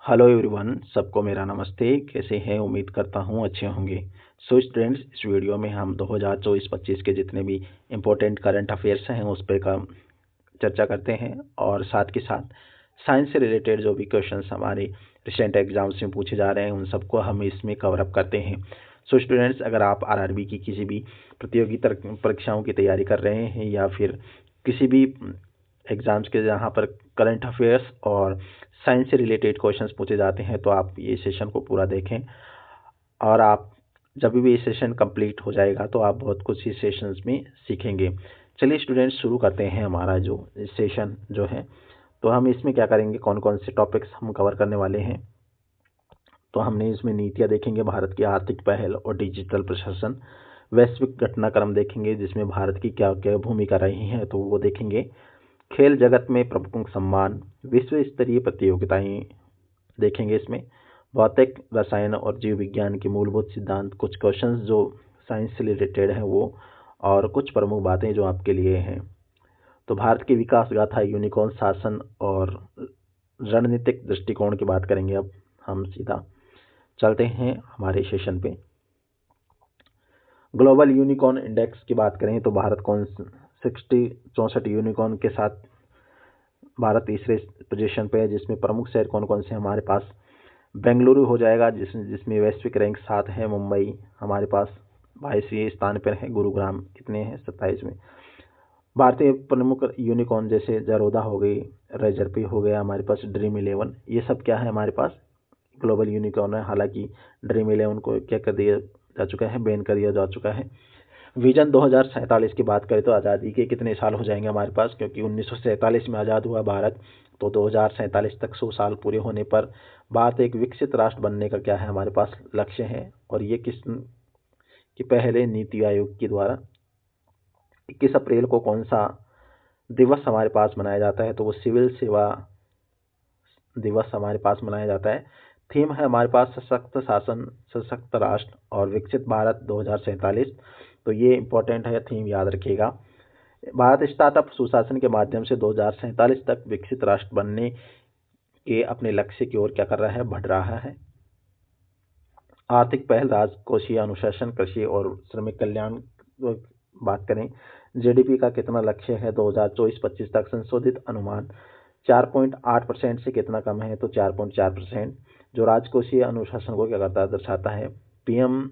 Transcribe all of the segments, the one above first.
Hello everyone, सबको मेरा नमस्ते। कैसे हैं? उम्मीद करता हूं अच्छे होंगे। सो स्टूडेंट्स, इस वीडियो में हम 2024-25 के जितने भी इम्पोर्टेंट करंट अफेयर्स हैं उस पर का चर्चा करते हैं और साथ के साथ साइंस से रिलेटेड जो भी क्वेश्चंस हमारे रिसेंट एग्जाम्स में पूछे जा रहे हैं उन सबको हम इसमें कवर अप करते हैं। सो स्टूडेंट्स, अगर आप आरआरबी की किसी भी प्रतियोगी परीक्षाओं की तैयारी कर रहे हैं या फिर किसी भी एग्जाम्स के जहाँ पर करंट अफेयर्स और साइंस से रिलेटेड क्वेश्चंस पूछे जाते हैं तो आप ये सेशन को पूरा देखें और आप जब भी ये सेशन कंप्लीट हो जाएगा तो आप बहुत कुछ इस सेशंस में सीखेंगे। चलिए स्टूडेंट्स, शुरू करते हैं हमारा जो सेशन जो है। तो हम इसमें क्या करेंगे, कौन कौन से टॉपिक्स हम कवर करने वाले हैं। तो हमने इसमें नीतियाँ देखेंगे, भारत की आर्थिक पहल और डिजिटल प्रशासन, वैश्विक घटनाक्रम देखेंगे जिसमें भारत की क्या क्या भूमिका रही है तो वो देखेंगे, खेल जगत में प्रमुख सम्मान, विश्व स्तरीय प्रतियोगिताएं देखेंगे इसमें, भौतिक रसायन और जीव विज्ञान के मूलभूत सिद्धांत, कुछ क्वेश्चंस जो साइंस से रिलेटेड हैं वो, और कुछ प्रमुख बातें जो आपके लिए हैं। तो भारत की विकास गाथा, यूनिकॉर्न शासन और रणनीतिक दृष्टिकोण की बात करेंगे। अब हम सीधा चलते हैं हमारे सेशन पे। ग्लोबल यूनिकॉर्न इंडेक्स की बात करें तो भारत कौन 64 यूनिकॉर्न के साथ भारत तीसरे पोजीशन पे है, जिसमें प्रमुख शहर कौन कौन से हमारे पास बेंगलुरु हो जाएगा जिसमें वैश्विक रैंक 7 है, मुंबई हमारे पास 22वें स्थान पर है, गुरुग्राम कितने हैं 27वें। भारतीय प्रमुख यूनिकॉर्न जैसे जरोधा हो गई, रेजरपी हो गया, हमारे पास ड्रीम 11, ये सब क्या है हमारे पास ग्लोबल यूनिकॉर्न है। हालांकि ड्रीम 11 को क्या कर दिया जा चुका है, बैन कर दिया जा चुका है। विजन 2047 की बात करें तो आज़ादी के कितने साल हो जाएंगे हमारे पास, क्योंकि 1947 में आज़ाद हुआ भारत, तो 2047 तक 100 साल पूरे होने पर भारत एक विकसित राष्ट्र बनने का क्या है हमारे पास लक्ष्य है। और ये कि पहले नीति आयोग के द्वारा 21 अप्रैल को कौन सा दिवस हमारे पास मनाया जाता है, तो वो सिविल सेवा दिवस हमारे पास मनाया जाता है। थीम है हमारे पास सशक्त शासन, सशक्त राष्ट्र और विकसित भारत 2047। तो ये इंपॉर्टेंट है, थीम याद रखिएगा। भारत स्टार्टअप सुशासन के माध्यम से 2047 तक विकसित राष्ट्र बनने के अपने लक्ष्य की ओर क्या कर रहा है, बढ़ रहा है। आर्थिक पहल, राजकोषीय अनुशासन, कृषि और श्रमिक कल्याण बात करें, जीडीपी का कितना लक्ष्य है 2024-25 तक, संशोधित अनुमान 4.8% से कितना कम है, तो 4.4%, जो राजकोषीय अनुशासन को क्या करता है, दर्शाता है। पीएम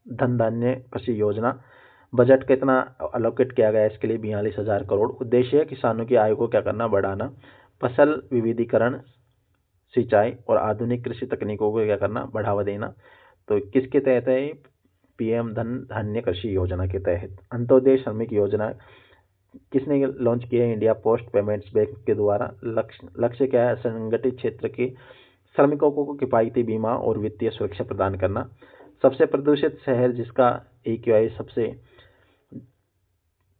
धन धान्य कृषि योजना, बजट कितना अलोकेट किया गया है इसके लिए, 42,000 करोड़। उद्देश्य है किसानों की आय को क्या करना, बढ़ाना, फसल विविधीकरण, सिंचाई और आधुनिक कृषि तकनीकों को क्या करना, बढ़ावा देना। तो किसके तहत है, पीएम धन धान्य कृषि योजना के तहत। अंत्योदय श्रमिक योजना किसने लॉन्च किया है, इंडिया पोस्ट पेमेंट्स बैंक के द्वारा। लक्ष्य क्या है, असंगठित क्षेत्र के श्रमिकों को किफायती बीमा और वित्तीय सुरक्षा प्रदान करना। सबसे प्रदूषित शहर जिसका AQI सबसे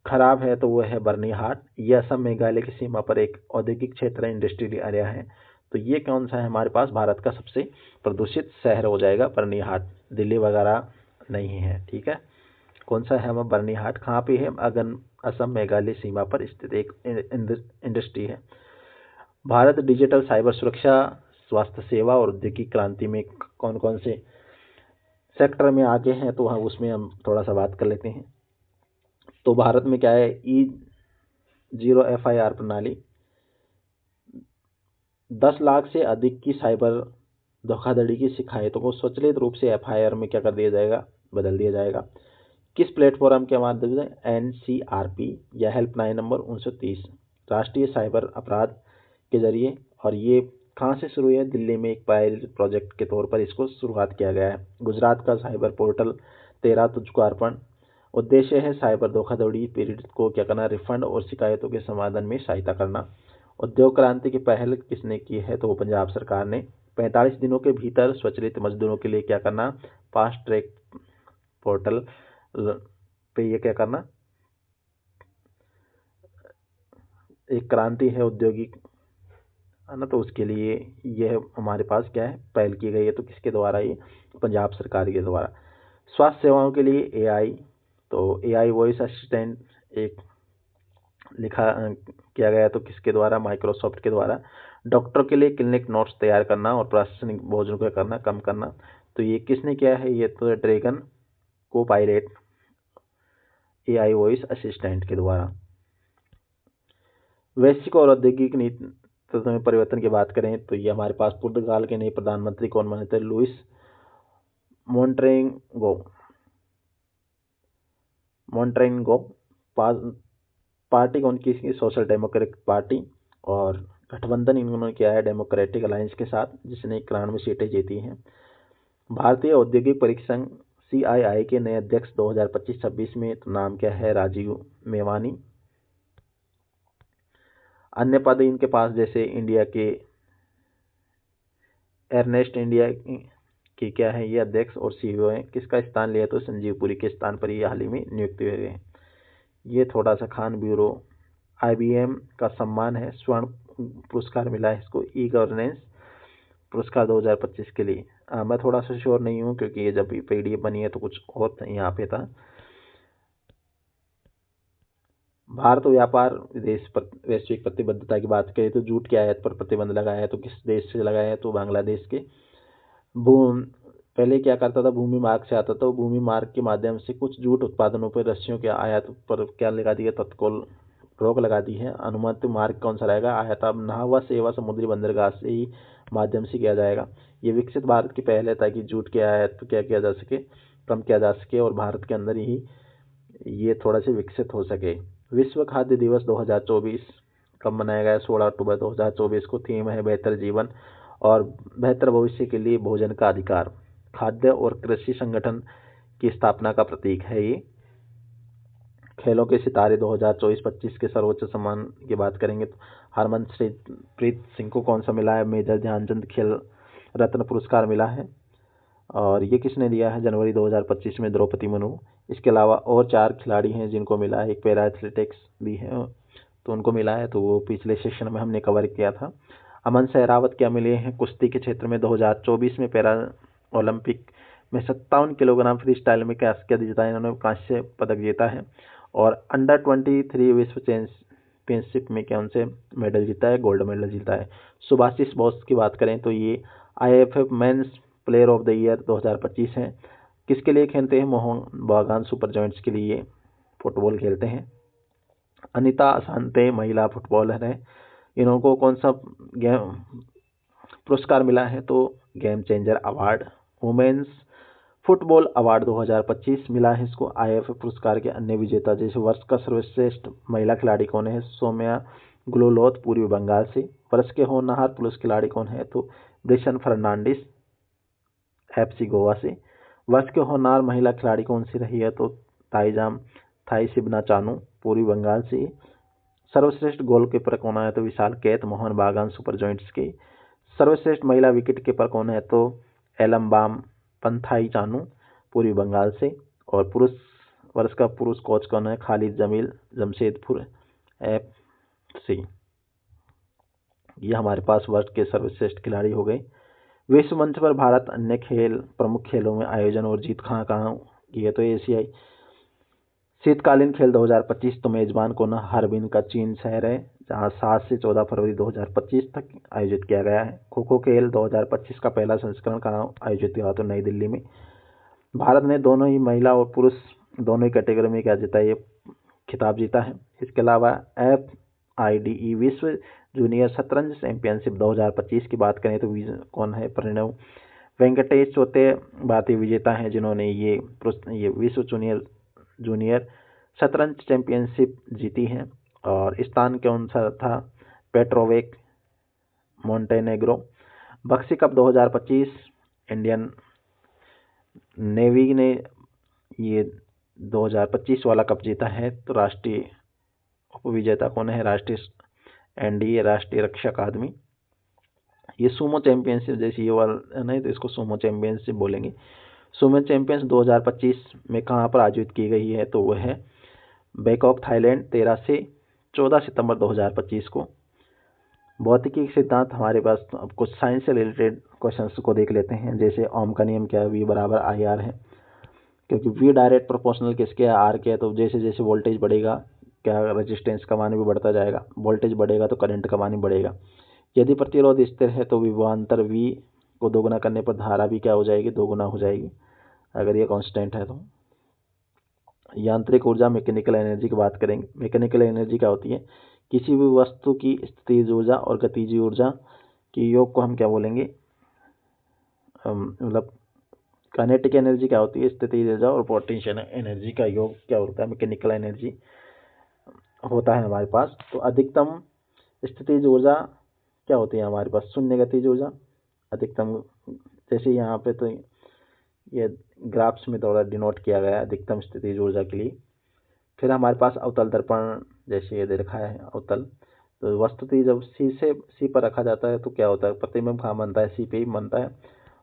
खराब है तो वो है बर्नीहाट। यह असम मेघालय की सीमा पर एक औद्योगिक क्षेत्र है, इंडस्ट्रियल एरिया है। तो ये कौन सा है हमारे पास, भारत का सबसे प्रदूषित शहर हो जाएगा बर्नीहाट, दिल्ली वगैरह नहीं है। ठीक है, कौन सा है हमारा बर्नीहाट, कहाँ पे है, असम मेघालय सीमा पर स्थित एक इंडस्ट्री है। भारत डिजिटल साइबर सुरक्षा, स्वास्थ्य सेवा और औद्योगिक क्रांति में कौन कौन से सेक्टर में आगे हैं, तो हम उसमें हम थोड़ा सा बात कर लेते हैं। तो भारत में क्या है, E0 FIR प्रणाली, 10 लाख से अधिक की साइबर धोखाधड़ी की शिकायतों को स्वचालित रूप से FIR में क्या कर दिया जाएगा, बदल दिया जाएगा। किस प्लेटफॉर्म के माध्यम से, NCRP या हेल्पलाइन नंबर 1930, राष्ट्रीय साइबर अपराध के जरिए। और ये कहाँ से शुरू है, दिल्ली में एक पायलट प्रोजेक्ट के तौर पर इसको शुरुआत किया गया है। गुजरात का साइबर पोर्टल, तेरा तुझको अर्पण, उद्देश्य है साइबर धोखाधड़ी पीड़ित को क्या करना, रिफंड और शिकायतों के समाधान में सहायता करना। उद्योग क्रांति की पहल किसने की है, तो वो पंजाब सरकार ने। 45 दिनों के भीतर स्वचालित मजदूरों के लिए क्या करना, फास्ट ट्रैक पोर्टल पे ये क्या करना, एक क्रांति है औद्योगिक, है ना। तो उसके लिए यह हमारे पास क्या है, पहल की गई है। तो किसके द्वारा, ये पंजाब सरकार के द्वारा। स्वास्थ्य सेवाओं के लिए AI, तो AI वॉइस असिस्टेंट एक लिखा किया गया, तो किसके द्वारा? माइक्रोसॉफ्ट के द्वारा। डॉक्टर के लिए क्लिनिक नोट्स तैयार करना और प्रशासनिक बोझों को करना कम करना, तो ये किसने किया है? ये तो dragon Copilot AI voice assistant के द्वारा। वैश्विक और औद्योगिक नीति में परिवर्तन की बात करें तो ये हमारे पास पुर्तगाल के नए प्रधानमंत्री कौन बने थे? लुइस मोंटेरेगो। पार्टी कौन की? Social democratic party. और गठबंधन इन्होंने किया है डेमोक्रेटिक अलायंस के साथ, जिसने 91 सीटें जीती हैं। भारतीय औद्योगिक परीक्षण CII के नए अध्यक्ष 2025-26 में, तो नाम क्या है? राजीव मेवानी। अन्य पद इनके पास जैसे इंडिया के एर्नेस्ट इंडिया की क्या है? ये अध्यक्ष और CEO है। किसका स्थान लिया? तो संजीव पुरी के स्थान पर ये हाल ही में नियुक्त हुए हैं। ये थोड़ा सा खान ब्यूरो IBM का सम्मान है, स्वर्ण पुरस्कार मिला है इसको ई गवर्नेंस पुरस्कार 2025 के लिए। मैं थोड़ा सा श्योर नहीं हूँ क्योंकि ये जब PDF बनी है तो कुछ और यहाँ पे था। भारत व्यापार विदेश पर वैश्विक प्रतिबद्धता की बात करें तो जूट के आयात पर प्रतिबंध लगाया है, तो किस देश से लगाया है? तो बांग्लादेश के। पहले क्या करता था? भूमि मार्ग से आता था, तो भूमि मार्ग के माध्यम से कुछ जूट उत्पादनों पर रस्सियों के आयात पर क्या लगा दी है? तत्काल रोक लगा दी है। अनुमत मार्ग कौन सा रहेगा? आयात अब नहावा सेवा समुद्री बंदरगाह से ही माध्यम से किया जाएगा। ये विकसित भारत की पहल है ताकि जूट के आयात क्या किया जा सके? कम किया जा सके और भारत के अंदर ही ये थोड़ा सा विकसित हो सके। विश्व खाद्य दिवस 2024 कब मनाया गया? 16 अक्टूबर 2024 को। थीम है बेहतर जीवन और बेहतर भविष्य के लिए भोजन का अधिकार। खाद्य और कृषि संगठन की स्थापना का प्रतीक है ये। खेलों के सितारे 2024-25 के सर्वोच्च सम्मान की बात करेंगे तो हरमनप्रीत सिंह को कौन सा मिला है? मेजर ध्यानचंद खेल रत्न पुरस्कार मिला है। और ये किसने दिया है? जनवरी 2025 में द्रौपदी मुर्मू। इसके अलावा और 4 खिलाड़ी हैं जिनको मिला है। एक पैरा एथलेटिक्स भी है तो उनको मिला है, तो वो पिछले सेशन में हमने कवर किया था। अमन सहरावत क्या मिले हैं? कुश्ती के क्षेत्र में 2024 में पैरा ओलंपिक में 57 किलोग्राम फ्री स्टाइल में क्या जीता है? इन्होंने कांस्य पदक जीता है। और अंडर 23 विश्व चैंपियनशिप में क्या उनसे मेडल जीता है? गोल्ड मेडल जीता है। सुभाषिस बोस की बात करें तो ये IFF men's player of the year 2025 है। किसके लिए खेलते हैं? मोहन बागान सुपर जॉइंट्स के लिए फुटबॉल खेलते हैं। अनिता असांते महिला फुटबॉलर है। इनको कौन सा गेम पुरस्कार मिला है? तो game changer award. Women's football award 2025 मिला है इसको। IFF पुरस्कार के अन्य विजेता जैसे वर्ष का सर्वश्रेष्ठ महिला खिलाड़ी कौन है? सौम्या गुलेलोत पूर्वी बंगाल से। वर्ष के होनहार पुरुष खिलाड़ी कौन है? तो ब्रिशन फर्नांडिस FC गोवा से। वर्ष के होनहार महिला खिलाड़ी कौन सी रही है? तो थाई शिबना चानू पूर्वी बंगाल से। सर्वश्रेष्ठ गोलकीपर कौन है? तो विशाल कैत मोहन बागान सुपर जॉइंट्स के। सर्वश्रेष्ठ महिला विकेट कीपर कौन है? तो एलम्बाम पंथाई चानू पूर्वी बंगाल से। और वर्ष का पुरुष कोच कौन है? खालिद जमील जमशेदपुर FC। ये हमारे पास वर्ष के सर्वश्रेष्ठ खिलाड़ी हो गए। विश्व मंच पर भारत अन्य प्रमुख खेलों में आयोजन और जीत कहाँ की है? तो एशियाई शीतकालीन खेल 2025 तो मेजबान को हार्बिन का चीन शहर है, जहां 7 से 14 फरवरी 2025 तक आयोजित किया गया है। खो खो खेल 2025 का पहला संस्करण कहाँ आयोजित हुआ? तो नई दिल्ली में। भारत ने दोनों ही महिला और पुरुष दोनों ही कैटेगरी में क्या जीता? ये खिताब जीता है। इसके अलावा FIDE विश्व जूनियर शतरंज चैंपियनशिप 2025 की बात करें तो कौन है? प्रणव वेंकटेश चौथे भारतीय विजेता हैं जिन्होंने ये विश्व जूनियर शतरंज चैंपियनशिप जीती है। और स्थान कौन सा था? Petrovac Montenegro. बक्सी कप 2025 इंडियन नेवी ने ये 2025 वाला कप जीता है। तो राष्ट्रीय उपविजेता कौन है? राष्ट्रीय NDA राष्ट्रीय रक्षा अकादमी। ये सुमो चैंपियनशिप जैसे ये वाला नहीं, तो इसको सुमो चैंपियनशिप बोलेंगे। सुमो चैंपियंस 2025 में कहाँ पर आयोजित की गई है? तो वह है बैंकॉक थाईलैंड 13 से 14 सितंबर 2025 को। भौतिकी सिद्धांत हमारे पास अब कुछ साइंस से रिलेटेड क्वेश्चंस को देख लेते हैं। जैसे ओम का नियम क्या है? V बराबर IR है, क्योंकि V डायरेक्ट प्रोपोर्शनल किसके है? R के है। तो जैसे जैसे वोल्टेज बढ़ेगा क्या रेजिस्टेंस का मान भी बढ़ता जाएगा, वोल्टेज बढ़ेगा तो करंट का मान भी बढ़ेगा। यदि प्रतिरोध स्थिर है तो विभवांतर V को दोगुना करने पर धारा भी क्या हो जाएगी, दोगुना हो जाएगी, अगर ये कांस्टेंट है तो। यांत्रिक ऊर्जा मैकेनिकल एनर्जी की बात करेंगे। मैकेनिकल एनर्जी क्या होती है, किसी भी वस्तु की स्थितिज ऊर्जा और गतिज ऊर्जा की योग को हम क्या बोलेंगे, मतलब काइनेटिक एनर्जी क्या होती है, स्थितिज ऊर्जा, और पोटेंशियल एनर्जी का योग क्या होता है, मैकेनिकल एनर्जी होता है हमारे पास। तो अधिकतम स्थितिज ऊर्जा क्या होती है हमारे पास, शून्य गतिज ऊर्जा अधिकतम, जैसे यहाँ पे तो ये ग्राफ्स में थोड़ा डिनोट किया गया है अधिकतम स्थितिज ऊर्जा के लिए। फिर हमारे पास अवतल दर्पण, जैसे ये दे रखा है अवतल, तो वस्तुतः जब सी पर रखा जाता है तो क्या होता है, प्रतिबिंब कहाँ बनता है, सी पे ही बनता है।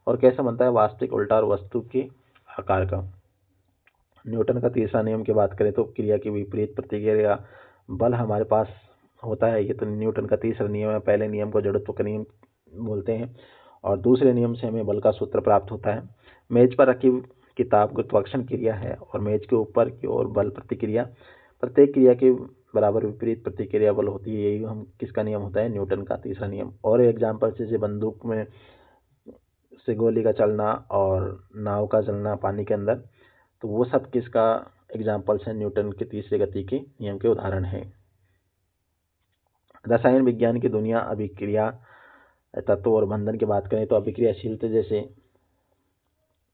और कैसा बनता है, वास्तविक, उल्टा और वस्तु के आकार का। न्यूटन का तीसरा नियम की बात करें तो क्रिया की विपरीत प्रतिक्रिया बल हमारे पास होता है, ये तो न्यूटन का तीसरा नियम है। पहले नियम को जड़त्व का नियम बोलते हैं और दूसरे नियम से हमें बल का सूत्र प्राप्त होता है। मेज पर रखी किताब गुरुत्वाकर्षण क्रिया है और मेज के ऊपर की ओर बल प्रतिक्रिया, प्रत्येक क्रिया के बराबर विपरीत प्रतिक्रिया बल होती है। यही हम किसका नियम होता है, न्यूटन का तीसरा नियम। और एग्जाम्पल जैसे बंदूक में से गोली का चलना और नाव का चलना पानी के अंदर, तो वो सब किसका एग्जाम्पल्स हैं, न्यूटन के तीसरे गति के नियम के उदाहरण हैं। रसायन विज्ञान की दुनिया, अभिक्रिया तत्व और बंधन की बात करें तो अभिक्रियाशीलता जैसे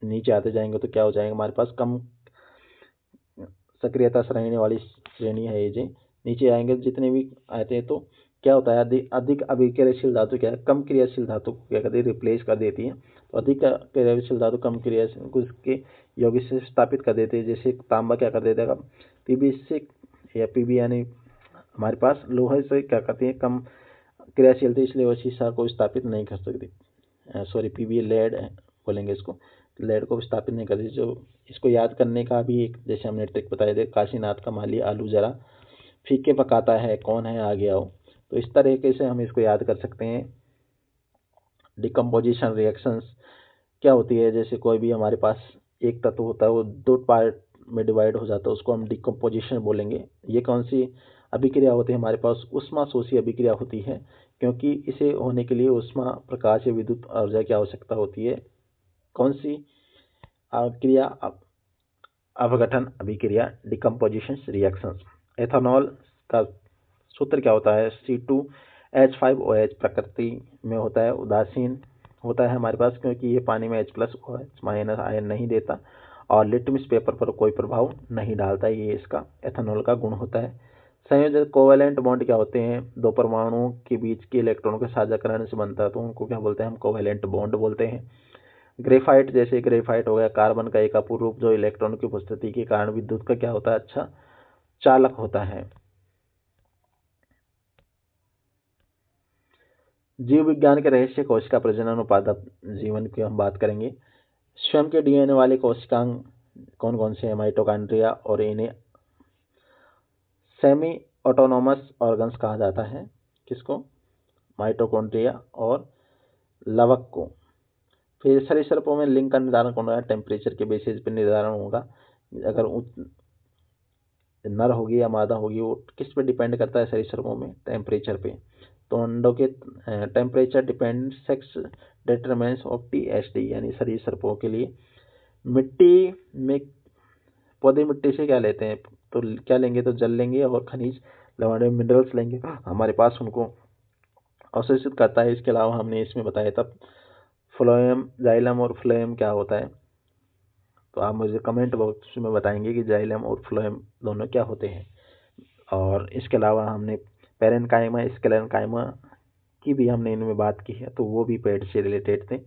नीचे आते जाएंगे तो क्या हो जाएगा, हमारे पास कम सक्रियता श्रेणी वाली श्रेणी है ये जो नीचे आएंगे जितने भी आते हैं तो क्या होता है, अधिक अभिक्रियाशील धातु क्या है, कम क्रियाशील धातु को क्या करती है, रिप्लेस कर देती है। तो अधिक क्रियाशील धातु कम क्रियाशील को इसके यौगिक से स्थापित कर देते हैं। जैसे तांबा क्या कर देता है, पीबी से या पीबी यानी हमारे पास लोहे से क्या करती है, कम क्रियाशील थे, इसलिए वो शीशा को स्थापित नहीं कर सकती। सॉरी, पीबी लेड बोलेंगे इसको, लेड को स्थापित नहीं करती। जो इसको याद करने का भी एक, जैसे हमने ट्रिक बताया था, काशीनाथ का माली आलू जरा फीके पकाता है, कौन है आगे आओ। तो इस तरीके से हम इसको याद कर सकते हैं। डिकम्पोजिशन रिएक्शंस क्या होती है, जैसे कोई भी हमारे पास एक तत्व होता है वो दो पार्ट में डिवाइड हो जाता है, उसको हम डिकम्पोजिशन बोलेंगे। ये कौन सी अभिक्रिया होती है, हमारे पास ऊष्माशोषी अभिक्रिया होती है, क्योंकि इसे होने के लिए ऊष्मा, प्रकाश या विद्युत ऊर्जा की आवश्यकता होती है। कौन सी क्रिया, अपघटन अभिक्रिया, डिकम्पोजिशन रिएक्शंस। एथेनॉल का सूत्र क्या होता है, C2H5OH प्रकृति में होता है, उदासीन होता है हमारे पास, क्योंकि ये पानी में H+OH- आयन नहीं देता और लिटमस पेपर पर कोई प्रभाव नहीं डालता। ये इसका एथेनॉल का गुण होता है। संयोजक कोवेलेंट बॉन्ड क्या होते हैं, दो परमाणुओं के बीच के इलेक्ट्रॉनों के साझाकरण से बनता है, तो उनको क्या बोलते हैं, हम कोवेलेंट बॉन्ड बोलते हैं। ग्रेफाइट, जैसे ग्रेफाइट हो गया कार्बन का एक अपूर्ण रूप, जो इलेक्ट्रॉन की उपस्थिति के कारण विद्युत का क्या होता है, अच्छा चालक होता है। जीव विज्ञान के रहस्य, कोशिका प्रजनन और पादप जीवन की हम बात करेंगे। स्वयं के डीएनए वाले कोशिकांग कौन कौन से हैं, माइटोकॉन्ड्रिया, और इन्हें सेमी ऑटोनोमस ऑर्गन्स कहा जाता है। किसको, माइटोकॉन्ड्रिया और लवक को। फिर सरीसृपों में लिंग का निर्धारण कौन होगा, टेम्परेचर के बेसिस पर निर्धारण होगा। अगर नर होगी या मादा होगी, वो किस पे डिपेंड करता है सरीसृपों में, टेम्परेचर पे। तो अंडों के temperature depend sex determinants of TSD, यानी सरीसृपों के लिए। मिट्टी में पौधे मिट्टी से क्या लेते हैं, तो क्या लेंगे, तो जल लेंगे और खनिज लवण मिनरल्स लेंगे, हमारे पास उनको अवशोषित करता है। इसके अलावा हमने इसमें बताया था फ्लोएम, जाइलम और फ्लोएम क्या होता है, तो आप मुझे कमेंट बॉक्स में बताएंगे कि जाइलम और फ्लोएम दोनों क्या होते हैं। और इसके अलावा हमने पेरेन्काइमा, स्क्लेरेन्काइमा की भी हमने इनमें बात की है, तो वो भी पेड़ से रिलेटेड थे।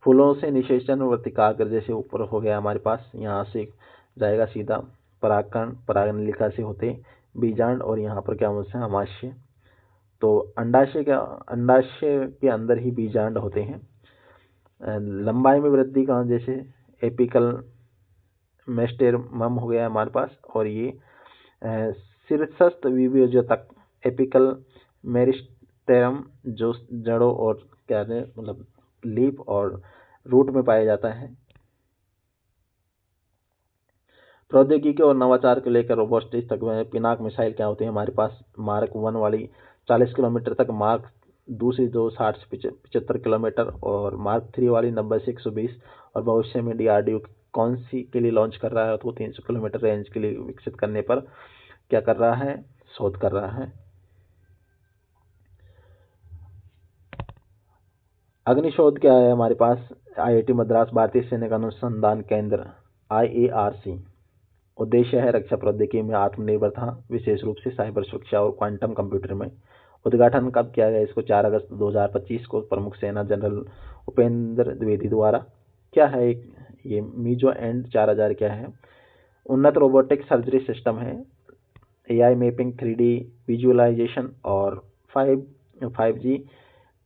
फूलों से निषेचन और वर्तिकाग्र, जैसे ऊपर हो गया हमारे पास, यहाँ से जाएगा सीधा परागकण, परागनलिका से होते बीजांड, और यहाँ पर क्या होता है, अमाशय। तो अंडाशय के अंदर ही बीजांड होते हैं। लंबाई में वृद्धि का, जैसे एपिकल मेस्टेरमम हो गया हमारे पास, और ये शीर्षस्थ विभेद्योतक एपिकल मेरिस्टेरम, जो जड़ों और क्या है, मतलब लीफ और रूट में पाया जाता है। प्रौद्योगिकी और नवाचार को लेकर रोबोटिक्स तक में पिनाक मिसाइल क्या होती है हमारे पास, मार्क 1 वाली 40 किलोमीटर तक, मार्क दूसरी जो 60 से 75 किलोमीटर, और मार्क 3 वाली 90 से 120। और भविष्य में DRDO कौन सी के लिए लॉन्च कर रहा है, तो 300 किलोमीटर रेंज के लिए विकसित करने पर क्या कर रहा है, शोध कर रहा है। अग्निशोध क्या है हमारे पास, IIT मद्रास भारतीय सैनिक अनुसंधान केंद्र IARC। उद्देश्य है रक्षा प्रौद्योगिकी में आत्मनिर्भरता, विशेष रूप से साइबर सुरक्षा और क्वांटम कंप्यूटर में। उद्घाटन कब किया गया इसको, 4 अगस्त 2025 को प्रमुख सेना जनरल उपेंद्र द्विवेदी द्वारा। क्या है ये मीजो एंड 4000 क्या है, उन्नत रोबोटिक सर्जरी सिस्टम है, AI मैपिंग, 3D विजुअलाइजेशन और 5G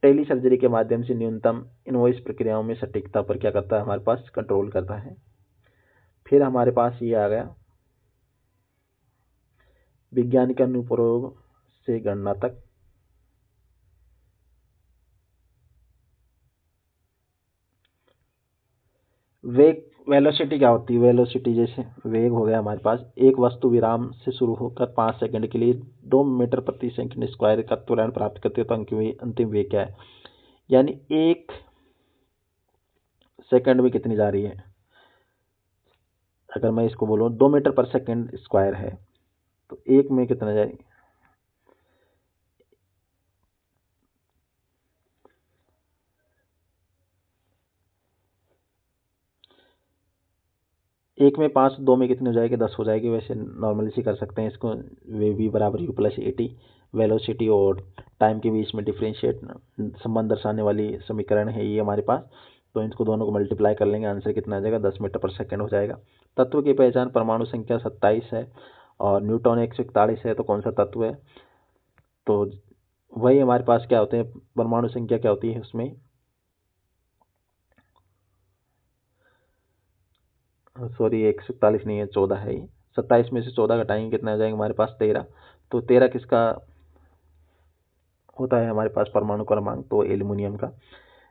टेली सर्जरी के माध्यम से न्यूनतम इनवॉइस प्रक्रियाओं में सटीकता पर क्या करता है हमारे पास, कंट्रोल करता है। फिर हमारे पास ये आ गया विज्ञान के अनुप्रयोग से गणना तक। वेग, वेलोसिटी क्या होती है, वेलोसिटी जैसे वेग हो गया हमारे पास, एक वस्तु विराम से शुरू होकर 5 सेकंड के लिए 2 मीटर प्रति सेकंड स्क्वायर का त्वरण प्राप्त करती है, तो अंतिम वेग क्या है, यानी 1 सेकंड में कितनी जा रही है। अगर मैं इसको बोलूँ 2 मीटर पर सेकंड स्क्वायर है तो 1 में कितना जाएगी, एक में 5, 2 में कितनी हो जाएगी, 10 हो जाएगी। वैसे नॉर्मली से कर सकते हैं इसको, v बराबर u प्लस AT, वेलोसिटी और टाइम के बीच में डिफ्रेंशिएट संबंध दर्शाने वाली समीकरण है ये हमारे पास। तो इनको दोनों को मल्टीप्लाई कर लेंगे, आंसर कितना आ जाएगा, 10 मीटर पर सेकंड हो जाएगा। तत्व की पहचान, परमाणु संख्या 27 है और न्यूट्रॉन 141 है, तो कौन सा तत्व है, तो वही हमारे पास क्या होते हैं, परमाणु संख्या क्या होती है उसमें, सॉरी 141 नहीं है, 14 है ये। 27 में से 14 घटाएंगे कितना आ जाएगा हमारे पास, 13। तो 13 किसका होता है हमारे पास परमाणु क्रमांक, तो एल्यूमिनियम का।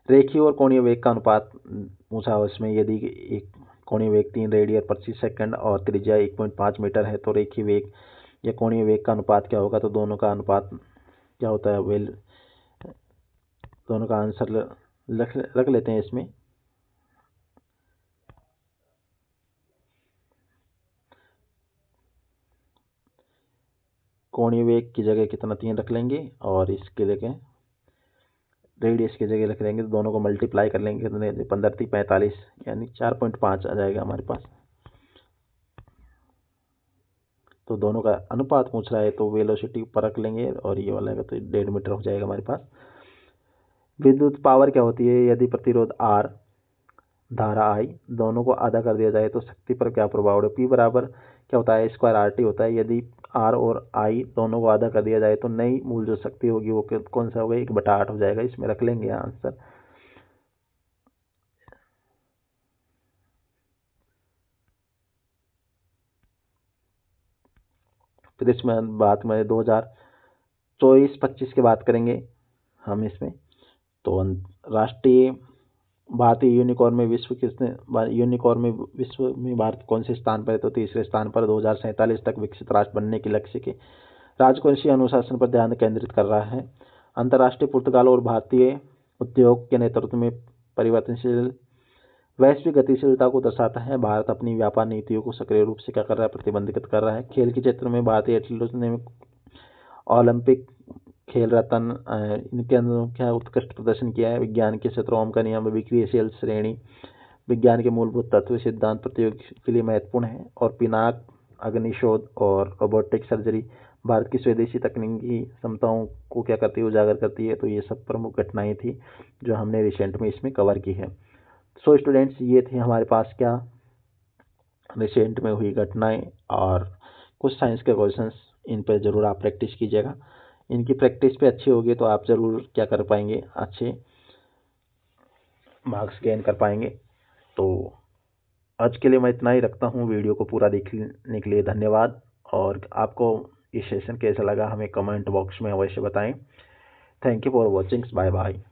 रेखीय और कोणीय वेग का अनुपात पूछा उसमें, यदि एक कोणीय वेग 3 रेडियन प्रति सेकंड और त्रिज्या 1.5 मीटर है, तो रेखीय वेग या कोणीय वेग का अनुपात क्या होगा, तो दोनों का अनुपात क्या होता है, वेल दोनों का आंसर रख लेते हैं इसमें। कोणीय वेग की जगह कितना 3 रख लेंगे और इसके जगह रेडियस की जगह रख लेंगे, तो दोनों को मल्टीप्लाई कर लेंगे, 15 3 45 यानी 4.5 आ जाएगा हमारे पास। तो दोनों का अनुपात पूछ रहा है, तो वेलोसिटी ऊपर रख लेंगे और ये वाला है तो 1.5 मीटर हो जाएगा हमारे पास। विद्युत पावर क्या होती है, यदि प्रतिरोध R, धारा I दोनों को आधा कर दिया जाए तो शक्ति पर क्या प्रभाव है, P बराबर क्या होता है, स्क्वायर RT होता है। यदि R और I दोनों को आधा कर दिया जाए तो नई मूल जो शक्ति होगी वो कौन सा होगा, 1/8 हो जाएगा। इसमें रख लेंगे आंसर। फिर इसमें बात में 2024-25 की बात करेंगे हम इसमें। तो राष्ट्रीय भारतीय यूनिकॉर्न में विश्व में भारत कौन से स्थान पर है, तो तीसरे स्थान पर। 2047 तक विकसित राष्ट्र बनने के लक्ष्य के राजकोषीय अनुशासन पर ध्यान केंद्रित कर रहा है। अंतर्राष्ट्रीय पुर्तगाल और भारतीय उद्योग के नेतृत्व में परिवर्तनशील वैश्विक गतिशीलता को दर्शाता है। भारत अपनी व्यापार नीतियों को सक्रिय रूप से क्या कर रहा है, प्रतिबंधित कर रहा है। खेल के क्षेत्र में भारतीय एथलीटों ने ओलंपिक खेल रत्न इनके अंदर क्या उत्कृष्ट प्रदर्शन किया है। विज्ञान के क्षेत्र ओम का नियम, विक्रियशील श्रेणी, विज्ञान के मूलभूत तत्व सिद्धांत प्रतियोगी के लिए महत्वपूर्ण है। और पिनाक, अग्निशोध और रोबोटिक सर्जरी भारत की स्वदेशी तकनीकी क्षमताओं को क्या करती है, उजागर करती है। तो ये सब प्रमुख घटनाएं थी जो हमने रिसेंट में इसमें कवर की है। सो स्टूडेंट्स, ये थी हमारे पास क्या रिसेंट में हुई घटनाएं और कुछ साइंस के क्वेश्चंस। इन पर जरूर आप प्रैक्टिस कीजिएगा। इनकी प्रैक्टिस पे अच्छी होगी तो आप जरूर क्या कर पाएंगे, अच्छे मार्क्स गेन कर पाएंगे। तो आज के लिए मैं इतना ही रखता हूँ। वीडियो को पूरा देखने के लिए धन्यवाद। और आपको ये सेशन कैसा लगा हमें कमेंट बॉक्स में अवश्य बताएं। Thank you for watching. Bye bye.